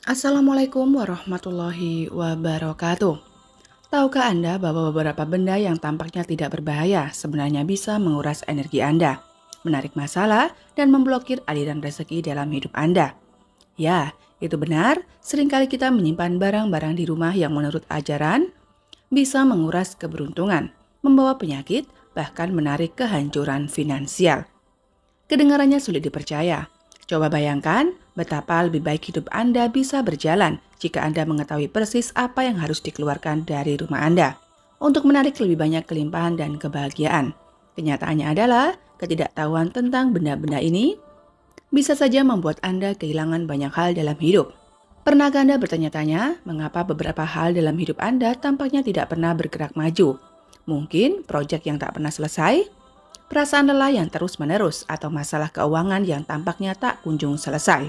Assalamualaikum warahmatullahi wabarakatuh. Tahukah Anda bahwa beberapa benda yang tampaknya tidak berbahaya sebenarnya bisa menguras energi Anda, menarik masalah, dan memblokir aliran rezeki dalam hidup Anda? Ya, itu benar. Seringkali kita menyimpan barang-barang di rumah yang menurut ajaran bisa menguras keberuntungan, membawa penyakit, bahkan menarik kehancuran finansial. Kedengarannya sulit dipercaya. Coba bayangkan betapa lebih baik hidup Anda bisa berjalan jika Anda mengetahui persis apa yang harus dikeluarkan dari rumah Anda untuk menarik lebih banyak kelimpahan dan kebahagiaan. Kenyataannya adalah ketidaktahuan tentang benda-benda ini bisa saja membuat Anda kehilangan banyak hal dalam hidup. Pernahkah Anda bertanya-tanya mengapa beberapa hal dalam hidup Anda tampaknya tidak pernah bergerak maju? Mungkin proyek yang tak pernah selesai, perasaan lelah yang terus-menerus, atau masalah keuangan yang tampaknya tak kunjung selesai.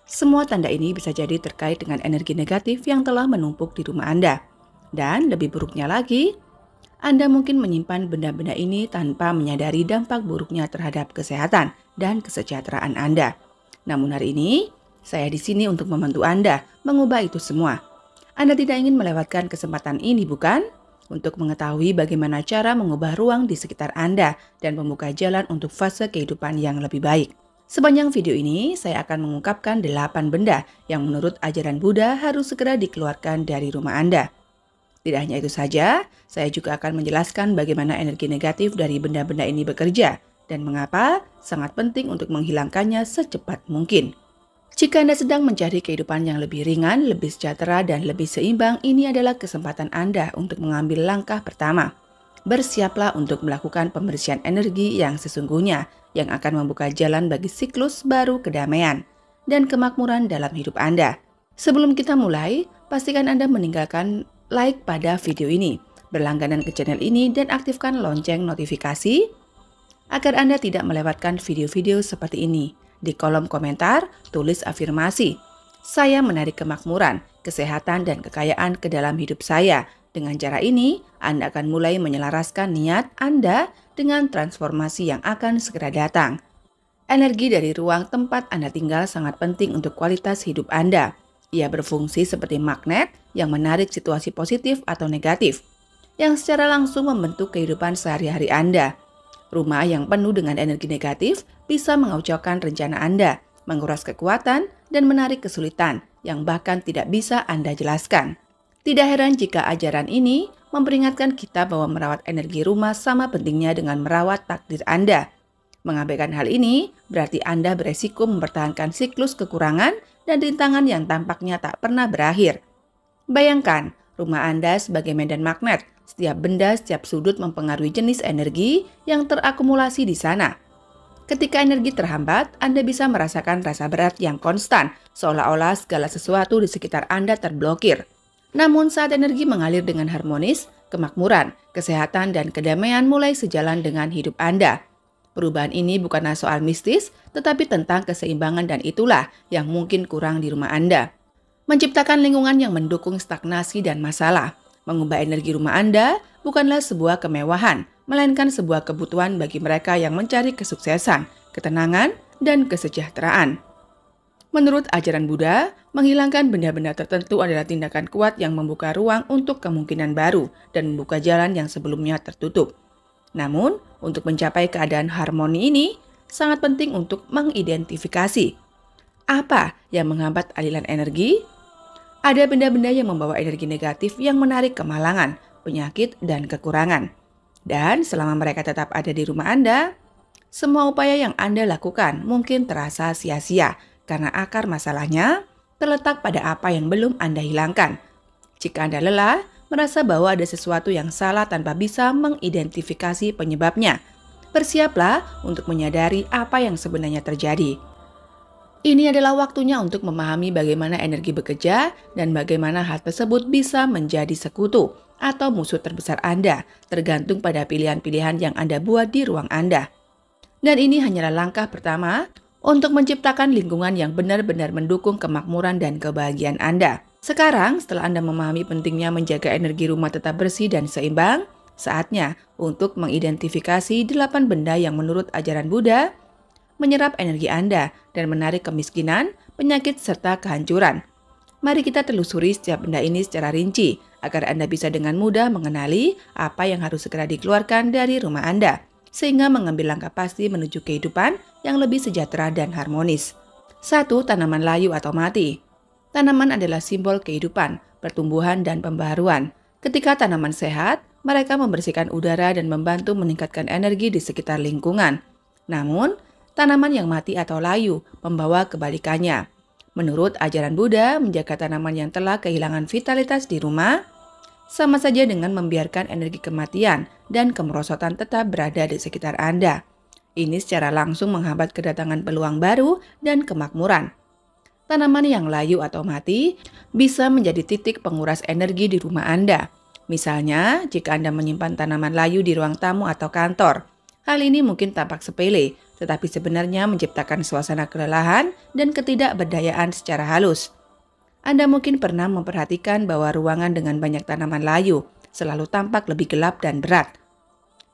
Semua tanda ini bisa jadi terkait dengan energi negatif yang telah menumpuk di rumah Anda. Dan lebih buruknya lagi, Anda mungkin menyimpan benda-benda ini tanpa menyadari dampak buruknya terhadap kesehatan dan kesejahteraan Anda. Namun hari ini, saya di sini untuk membantu Anda mengubah itu semua. Anda tidak ingin melewatkan kesempatan ini, bukan? Untuk mengetahui bagaimana cara mengubah ruang di sekitar Anda dan membuka jalan untuk fase kehidupan yang lebih baik. Sepanjang video ini, saya akan mengungkapkan 8 benda yang menurut ajaran Buddha harus segera dikeluarkan dari rumah Anda. Tidak hanya itu saja, saya juga akan menjelaskan bagaimana energi negatif dari benda-benda ini bekerja dan mengapa sangat penting untuk menghilangkannya secepat mungkin. Jika Anda sedang mencari kehidupan yang lebih ringan, lebih sejahtera, dan lebih seimbang, ini adalah kesempatan Anda untuk mengambil langkah pertama. Bersiaplah untuk melakukan pembersihan energi yang sesungguhnya, yang akan membuka jalan bagi siklus baru kedamaian dan kemakmuran dalam hidup Anda. Sebelum kita mulai, pastikan Anda meninggalkan like pada video ini, berlangganan ke channel ini, dan aktifkan lonceng notifikasi agar Anda tidak melewatkan video-video seperti ini. Di kolom komentar, tulis afirmasi. Saya menarik kemakmuran, kesehatan, dan kekayaan ke dalam hidup saya. Dengan cara ini, Anda akan mulai menyelaraskan niat Anda dengan transformasi yang akan segera datang. Energi dari ruang tempat Anda tinggal sangat penting untuk kualitas hidup Anda. Ia berfungsi seperti magnet yang menarik situasi positif atau negatif, yang secara langsung membentuk kehidupan sehari-hari Anda. Rumah yang penuh dengan energi negatif bisa mengacaukan rencana Anda, menguras kekuatan, dan menarik kesulitan yang bahkan tidak bisa Anda jelaskan. Tidak heran jika ajaran ini memperingatkan kita bahwa merawat energi rumah sama pentingnya dengan merawat takdir Anda. Mengabaikan hal ini berarti Anda beresiko mempertahankan siklus kekurangan dan rintangan yang tampaknya tak pernah berakhir. Bayangkan, rumah Anda sebagai medan magnet. Setiap benda, setiap sudut mempengaruhi jenis energi yang terakumulasi di sana. Ketika energi terhambat, Anda bisa merasakan rasa berat yang konstan, seolah-olah segala sesuatu di sekitar Anda terblokir. Namun saat energi mengalir dengan harmonis, kemakmuran, kesehatan, dan kedamaian mulai sejalan dengan hidup Anda. Perubahan ini bukanlah soal mistis, tetapi tentang keseimbangan, dan itulah yang mungkin kurang di rumah Anda. Menciptakan lingkungan yang mendukung stagnasi dan masalah. Mengubah energi rumah Anda bukanlah sebuah kemewahan, melainkan sebuah kebutuhan bagi mereka yang mencari kesuksesan, ketenangan, dan kesejahteraan. Menurut ajaran Buddha, menghilangkan benda-benda tertentu adalah tindakan kuat yang membuka ruang untuk kemungkinan baru dan membuka jalan yang sebelumnya tertutup. Namun, untuk mencapai keadaan harmoni ini, sangat penting untuk mengidentifikasi apa yang menghambat aliran energi. Ada benda-benda yang membawa energi negatif yang menarik kemalangan, penyakit, dan kekurangan. Dan selama mereka tetap ada di rumah Anda, semua upaya yang Anda lakukan mungkin terasa sia-sia karena akar masalahnya terletak pada apa yang belum Anda hilangkan. Jika Anda lelah, merasa bahwa ada sesuatu yang salah tanpa bisa mengidentifikasi penyebabnya, bersiaplah untuk menyadari apa yang sebenarnya terjadi. Ini adalah waktunya untuk memahami bagaimana energi bekerja dan bagaimana hal tersebut bisa menjadi sekutu atau musuh terbesar Anda, tergantung pada pilihan-pilihan yang Anda buat di ruang Anda. Dan ini hanyalah langkah pertama untuk menciptakan lingkungan yang benar-benar mendukung kemakmuran dan kebahagiaan Anda. Sekarang, setelah Anda memahami pentingnya menjaga energi rumah tetap bersih dan seimbang, saatnya untuk mengidentifikasi 8 benda yang menurut ajaran Buddha menyerap energi Anda dan menarik kemiskinan, penyakit, serta kehancuran. Mari kita telusuri setiap benda ini secara rinci, agar Anda bisa dengan mudah mengenali apa yang harus segera dikeluarkan dari rumah Anda, sehingga mengambil langkah pasti menuju kehidupan yang lebih sejahtera dan harmonis. 1. Tanaman layu atau mati. Tanaman adalah simbol kehidupan, pertumbuhan, dan pembaharuan. Ketika tanaman sehat, mereka membersihkan udara dan membantu meningkatkan energi di sekitar lingkungan. Namun, tanaman yang mati atau layu membawa kebalikannya. Menurut ajaran Buddha, menjaga tanaman yang telah kehilangan vitalitas di rumah sama saja dengan membiarkan energi kematian dan kemerosotan tetap berada di sekitar Anda. Ini secara langsung menghambat kedatangan peluang baru dan kemakmuran. Tanaman yang layu atau mati bisa menjadi titik penguras energi di rumah Anda. Misalnya, jika Anda menyimpan tanaman layu di ruang tamu atau kantor. Hal ini mungkin tampak sepele, tetapi sebenarnya menciptakan suasana kelelahan dan ketidakberdayaan secara halus. Anda mungkin pernah memperhatikan bahwa ruangan dengan banyak tanaman layu selalu tampak lebih gelap dan berat,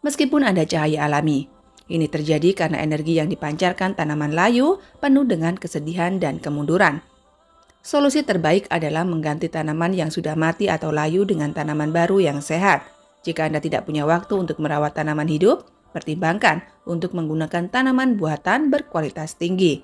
meskipun ada cahaya alami. Ini terjadi karena energi yang dipancarkan tanaman layu penuh dengan kesedihan dan kemunduran. Solusi terbaik adalah mengganti tanaman yang sudah mati atau layu dengan tanaman baru yang sehat. Jika Anda tidak punya waktu untuk merawat tanaman hidup, pertimbangkan untuk menggunakan tanaman buatan berkualitas tinggi.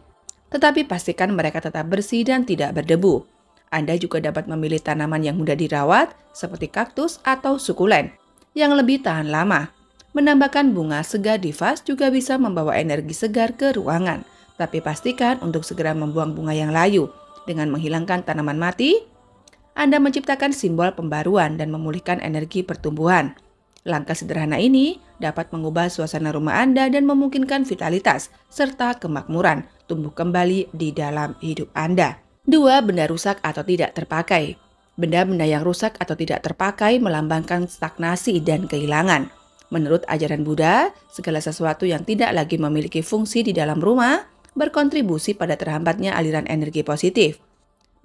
Tetapi pastikan mereka tetap bersih dan tidak berdebu. Anda juga dapat memilih tanaman yang mudah dirawat, seperti kaktus atau sukulen, yang lebih tahan lama. Menambahkan bunga segar di vas juga bisa membawa energi segar ke ruangan. Tapi pastikan untuk segera membuang bunga yang layu. Dengan menghilangkan tanaman mati, Anda menciptakan simbol pembaruan dan memulihkan energi pertumbuhan. Langkah sederhana ini dapat mengubah suasana rumah Anda dan memungkinkan vitalitas serta kemakmuran tumbuh kembali di dalam hidup Anda. 2. Benda rusak atau tidak terpakai. Benda-benda yang rusak atau tidak terpakai melambangkan stagnasi dan kehilangan. Menurut ajaran Buddha, segala sesuatu yang tidak lagi memiliki fungsi di dalam rumah berkontribusi pada terhambatnya aliran energi positif.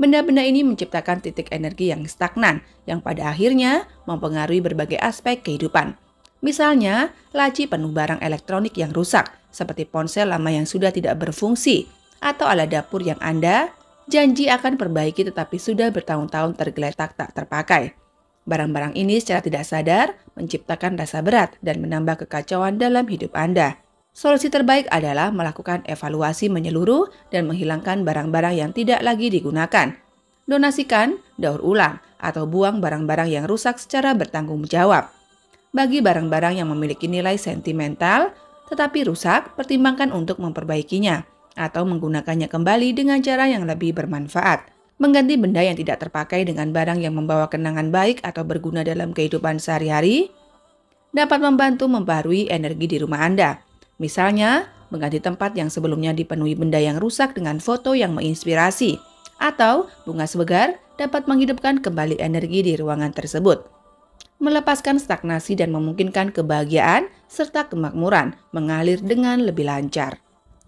Benda-benda ini menciptakan titik energi yang stagnan, yang pada akhirnya mempengaruhi berbagai aspek kehidupan. Misalnya, laci penuh barang elektronik yang rusak, seperti ponsel lama yang sudah tidak berfungsi, atau alat dapur yang Anda janji akan perbaiki tetapi sudah bertahun-tahun tergeletak tak terpakai. Barang-barang ini secara tidak sadar menciptakan rasa berat dan menambah kekacauan dalam hidup Anda. Solusi terbaik adalah melakukan evaluasi menyeluruh dan menghilangkan barang-barang yang tidak lagi digunakan. Donasikan, daur ulang, atau buang barang-barang yang rusak secara bertanggung jawab. Bagi barang-barang yang memiliki nilai sentimental tetapi rusak, pertimbangkan untuk memperbaikinya atau menggunakannya kembali dengan cara yang lebih bermanfaat. Mengganti benda yang tidak terpakai dengan barang yang membawa kenangan baik atau berguna dalam kehidupan sehari-hari dapat membantu membaharui energi di rumah Anda. Misalnya, mengganti tempat yang sebelumnya dipenuhi benda yang rusak dengan foto yang menginspirasi, atau bunga segar dapat menghidupkan kembali energi di ruangan tersebut. Melepaskan stagnasi dan memungkinkan kebahagiaan serta kemakmuran mengalir dengan lebih lancar.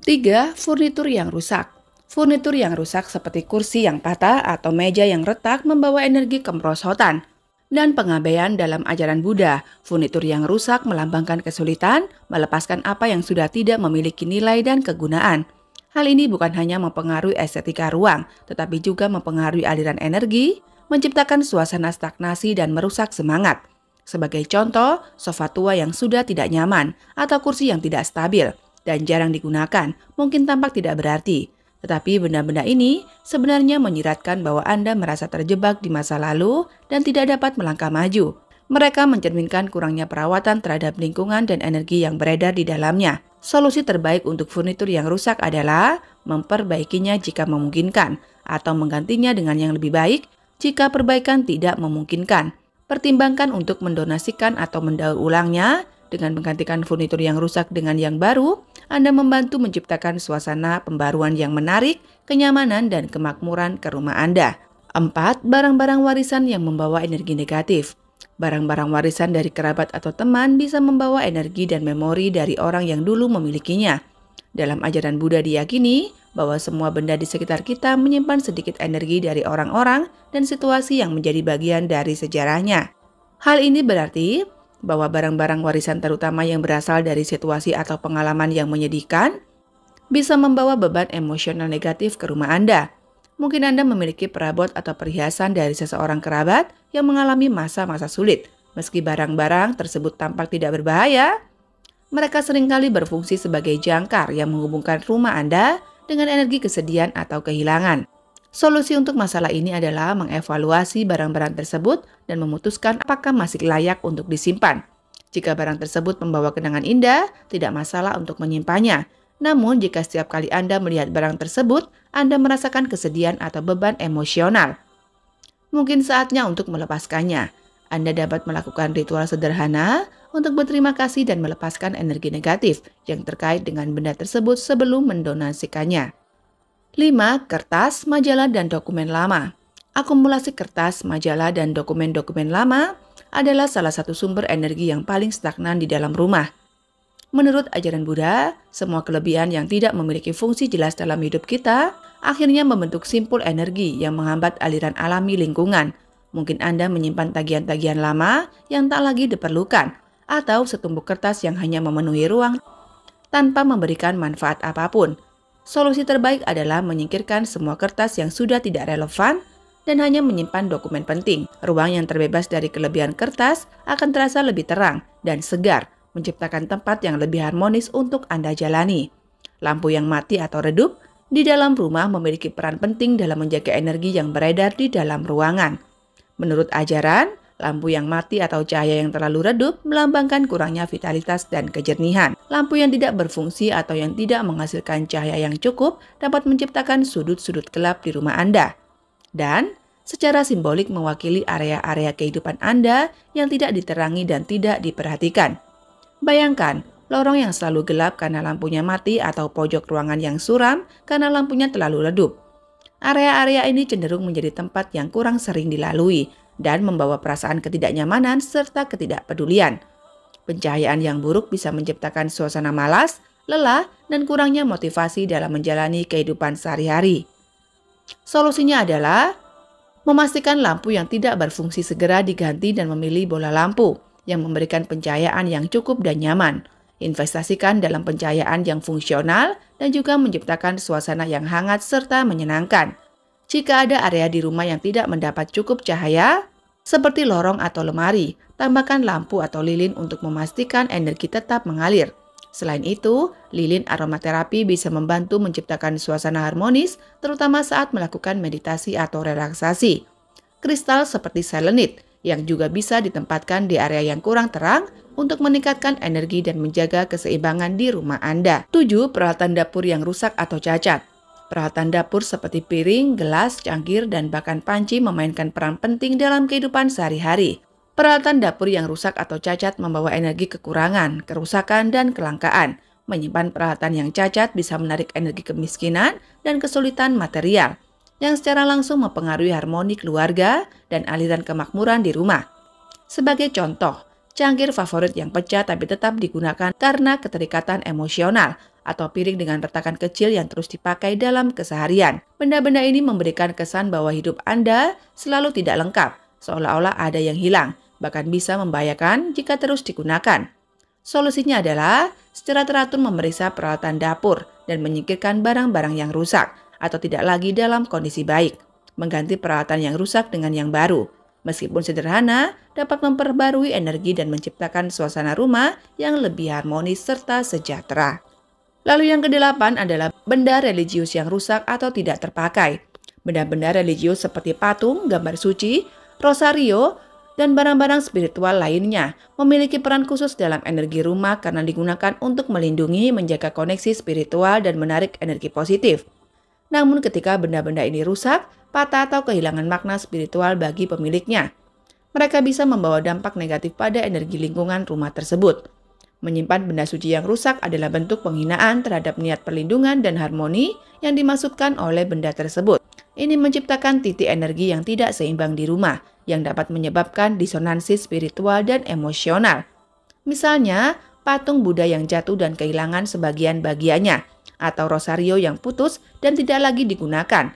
3. Furnitur yang rusak. Furnitur yang rusak seperti kursi yang patah atau meja yang retak membawa energi kemerosotan dan pengabaian dalam ajaran Buddha. Furnitur yang rusak melambangkan kesulitan melepaskan apa yang sudah tidak memiliki nilai dan kegunaan. Hal ini bukan hanya mempengaruhi estetika ruang, tetapi juga mempengaruhi aliran energi, menciptakan suasana stagnasi dan merusak semangat. Sebagai contoh, sofa tua yang sudah tidak nyaman atau kursi yang tidak stabil dan jarang digunakan mungkin tampak tidak berarti. Tetapi benda-benda ini sebenarnya menyiratkan bahwa Anda merasa terjebak di masa lalu dan tidak dapat melangkah maju. Mereka mencerminkan kurangnya perawatan terhadap lingkungan dan energi yang beredar di dalamnya. Solusi terbaik untuk furnitur yang rusak adalah memperbaikinya jika memungkinkan, atau menggantinya dengan yang lebih baik jika perbaikan tidak memungkinkan. Pertimbangkan untuk mendonasikan atau mendaur ulangnya. Dengan menggantikan furnitur yang rusak dengan yang baru, Anda membantu menciptakan suasana pembaruan yang menarik, kenyamanan, dan kemakmuran ke rumah Anda. 4. Barang-barang warisan yang membawa energi negatif. Barang-barang warisan dari kerabat atau teman bisa membawa energi dan memori dari orang yang dulu memilikinya. Dalam ajaran Buddha diyakini bahwa semua benda di sekitar kita menyimpan sedikit energi dari orang-orang dan situasi yang menjadi bagian dari sejarahnya. Hal ini berarti bahwa barang-barang warisan terutama yang berasal dari situasi atau pengalaman yang menyedihkan bisa membawa beban emosional negatif ke rumah Anda. Mungkin Anda memiliki perabot atau perhiasan dari seseorang kerabat yang mengalami masa-masa sulit. Meski barang-barang tersebut tampak tidak berbahaya, mereka seringkali berfungsi sebagai jangkar yang menghubungkan rumah Anda dengan energi kesedihan atau kehilangan. Solusi untuk masalah ini adalah mengevaluasi barang-barang tersebut dan memutuskan apakah masih layak untuk disimpan. Jika barang tersebut membawa kenangan indah, tidak masalah untuk menyimpannya. Namun, jika setiap kali Anda melihat barang tersebut, Anda merasakan kesedihan atau beban emosional, mungkin saatnya untuk melepaskannya. Anda dapat melakukan ritual sederhana untuk berterima kasih dan melepaskan energi negatif yang terkait dengan benda tersebut sebelum mendonasikannya. 5. Kertas, majalah, dan dokumen lama. Akumulasi kertas, majalah, dan dokumen-dokumen lama adalah salah satu sumber energi yang paling stagnan di dalam rumah. Menurut ajaran Buddha, semua kelebihan yang tidak memiliki fungsi jelas dalam hidup kita akhirnya membentuk simpul energi yang menghambat aliran alami lingkungan. Mungkin Anda menyimpan tagihan-tagihan lama yang tak lagi diperlukan, atau setumpuk kertas yang hanya memenuhi ruang tanpa memberikan manfaat apapun. Solusi terbaik adalah menyingkirkan semua kertas yang sudah tidak relevan dan hanya menyimpan dokumen penting. Ruang yang terbebas dari kelebihan kertas akan terasa lebih terang dan segar, menciptakan tempat yang lebih harmonis untuk Anda jalani. Lampu yang mati atau redup di dalam rumah memiliki peran penting dalam menjaga energi yang beredar di dalam ruangan. Menurut ajaran, lampu yang mati atau cahaya yang terlalu redup melambangkan kurangnya vitalitas dan kejernihan. Lampu yang tidak berfungsi atau yang tidak menghasilkan cahaya yang cukup dapat menciptakan sudut-sudut gelap di rumah Anda. Dan secara simbolik mewakili area-area kehidupan Anda yang tidak diterangi dan tidak diperhatikan. Bayangkan, lorong yang selalu gelap karena lampunya mati atau pojok ruangan yang suram karena lampunya terlalu redup. Area-area ini cenderung menjadi tempat yang kurang sering dilalui dan membawa perasaan ketidaknyamanan serta ketidakpedulian. Pencahayaan yang buruk bisa menciptakan suasana malas, lelah, dan kurangnya motivasi dalam menjalani kehidupan sehari-hari. Solusinya adalah memastikan lampu yang tidak berfungsi segera diganti dan memilih bola lampu yang memberikan pencahayaan yang cukup dan nyaman. Investasikan dalam pencahayaan yang fungsional dan juga menciptakan suasana yang hangat serta menyenangkan. Jika ada area di rumah yang tidak mendapat cukup cahaya, seperti lorong atau lemari, tambahkan lampu atau lilin untuk memastikan energi tetap mengalir. Selain itu, lilin aromaterapi bisa membantu menciptakan suasana harmonis, terutama saat melakukan meditasi atau relaksasi. Kristal seperti selenite yang juga bisa ditempatkan di area yang kurang terang untuk meningkatkan energi dan menjaga keseimbangan di rumah Anda. 7. Peralatan dapur yang rusak atau cacat. Peralatan dapur seperti piring, gelas, cangkir, dan bahkan panci memainkan peran penting dalam kehidupan sehari-hari. Peralatan dapur yang rusak atau cacat membawa energi kekurangan, kerusakan, dan kelangkaan. Menyimpan peralatan yang cacat bisa menarik energi kemiskinan dan kesulitan material, yang secara langsung mempengaruhi harmoni keluarga dan aliran kemakmuran di rumah. Sebagai contoh, cangkir favorit yang pecah tapi tetap digunakan karena keterikatan emosional, atau piring dengan retakan kecil yang terus dipakai dalam keseharian. Benda-benda ini memberikan kesan bahwa hidup Anda selalu tidak lengkap, seolah-olah ada yang hilang, bahkan bisa membahayakan jika terus digunakan. Solusinya adalah secara teratur memeriksa peralatan dapur dan menyingkirkan barang-barang yang rusak atau tidak lagi dalam kondisi baik. Mengganti peralatan yang rusak dengan yang baru, meskipun sederhana, dapat memperbarui energi dan menciptakan suasana rumah yang lebih harmonis serta sejahtera. Lalu yang ke-8 adalah benda religius yang rusak atau tidak terpakai. Benda-benda religius seperti patung, gambar suci, rosario, dan barang-barang spiritual lainnya memiliki peran khusus dalam energi rumah karena digunakan untuk melindungi, menjaga koneksi spiritual, dan menarik energi positif. Namun ketika benda-benda ini rusak, patah atau kehilangan makna spiritual bagi pemiliknya, mereka bisa membawa dampak negatif pada energi lingkungan rumah tersebut. Menyimpan benda suci yang rusak adalah bentuk penghinaan terhadap niat perlindungan dan harmoni yang dimaksudkan oleh benda tersebut. Ini menciptakan titik energi yang tidak seimbang di rumah, yang dapat menyebabkan disonansi spiritual dan emosional. Misalnya, patung Buddha yang jatuh dan kehilangan sebagian bagiannya, atau rosario yang putus dan tidak lagi digunakan,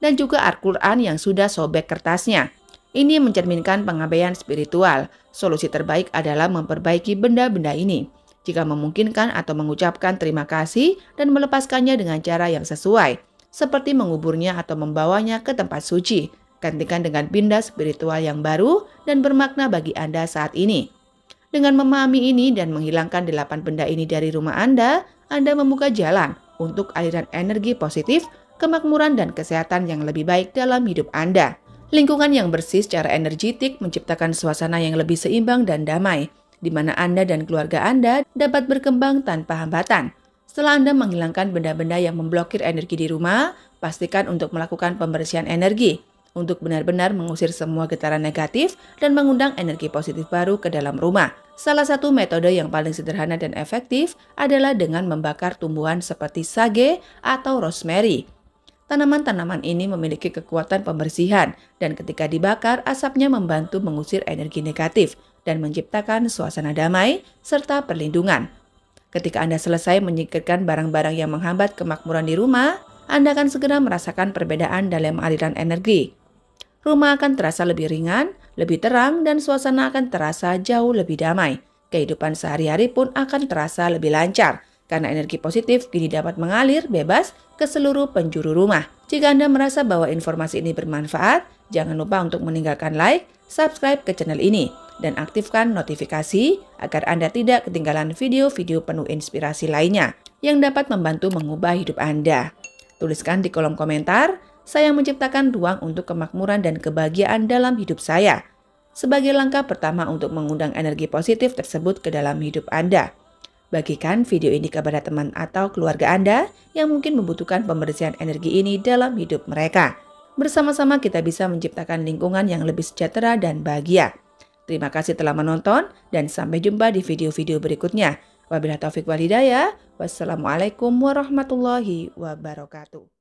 dan juga Al-Quran yang sudah sobek kertasnya. Ini mencerminkan pengabaian spiritual. Solusi terbaik adalah memperbaiki benda-benda ini, jika memungkinkan, atau mengucapkan terima kasih dan melepaskannya dengan cara yang sesuai. seperti menguburnya atau membawanya ke tempat suci. Gantikan dengan pindah spiritual yang baru dan bermakna bagi Anda saat ini. Dengan memahami ini dan menghilangkan 8 benda ini dari rumah Anda membuka jalan untuk aliran energi positif, kemakmuran, dan kesehatan yang lebih baik dalam hidup Anda. Lingkungan yang bersih secara energetik menciptakan suasana yang lebih seimbang dan damai, di mana Anda dan keluarga Anda dapat berkembang tanpa hambatan. Setelah Anda menghilangkan benda-benda yang memblokir energi di rumah, pastikan untuk melakukan pembersihan energi, untuk benar-benar mengusir semua getaran negatif dan mengundang energi positif baru ke dalam rumah. Salah satu metode yang paling sederhana dan efektif adalah dengan membakar tumbuhan seperti sage atau rosemary. Tanaman-tanaman ini memiliki kekuatan pembersihan dan ketika dibakar, asapnya membantu mengusir energi negatif dan menciptakan suasana damai serta perlindungan. Ketika Anda selesai menyingkirkan barang-barang yang menghambat kemakmuran di rumah, Anda akan segera merasakan perbedaan dalam aliran energi. Rumah akan terasa lebih ringan, lebih terang, dan suasana akan terasa jauh lebih damai. Kehidupan sehari-hari pun akan terasa lebih lancar, karena energi positif kini dapat mengalir bebas ke seluruh penjuru rumah. Jika Anda merasa bahwa informasi ini bermanfaat, jangan lupa untuk meninggalkan like, subscribe ke channel ini, dan aktifkan notifikasi agar Anda tidak ketinggalan video-video penuh inspirasi lainnya yang dapat membantu mengubah hidup Anda. Tuliskan di kolom komentar, saya menciptakan ruang untuk kemakmuran dan kebahagiaan dalam hidup saya, sebagai langkah pertama untuk mengundang energi positif tersebut ke dalam hidup Anda. Bagikan video ini kepada teman atau keluarga Anda yang mungkin membutuhkan pembersihan energi ini dalam hidup mereka. Bersama-sama kita bisa menciptakan lingkungan yang lebih sejahtera dan bahagia. Terima kasih telah menonton dan sampai jumpa di video-video berikutnya. Wabillahi taufiq wal hidayah. Wassalamualaikum warahmatullahi wabarakatuh.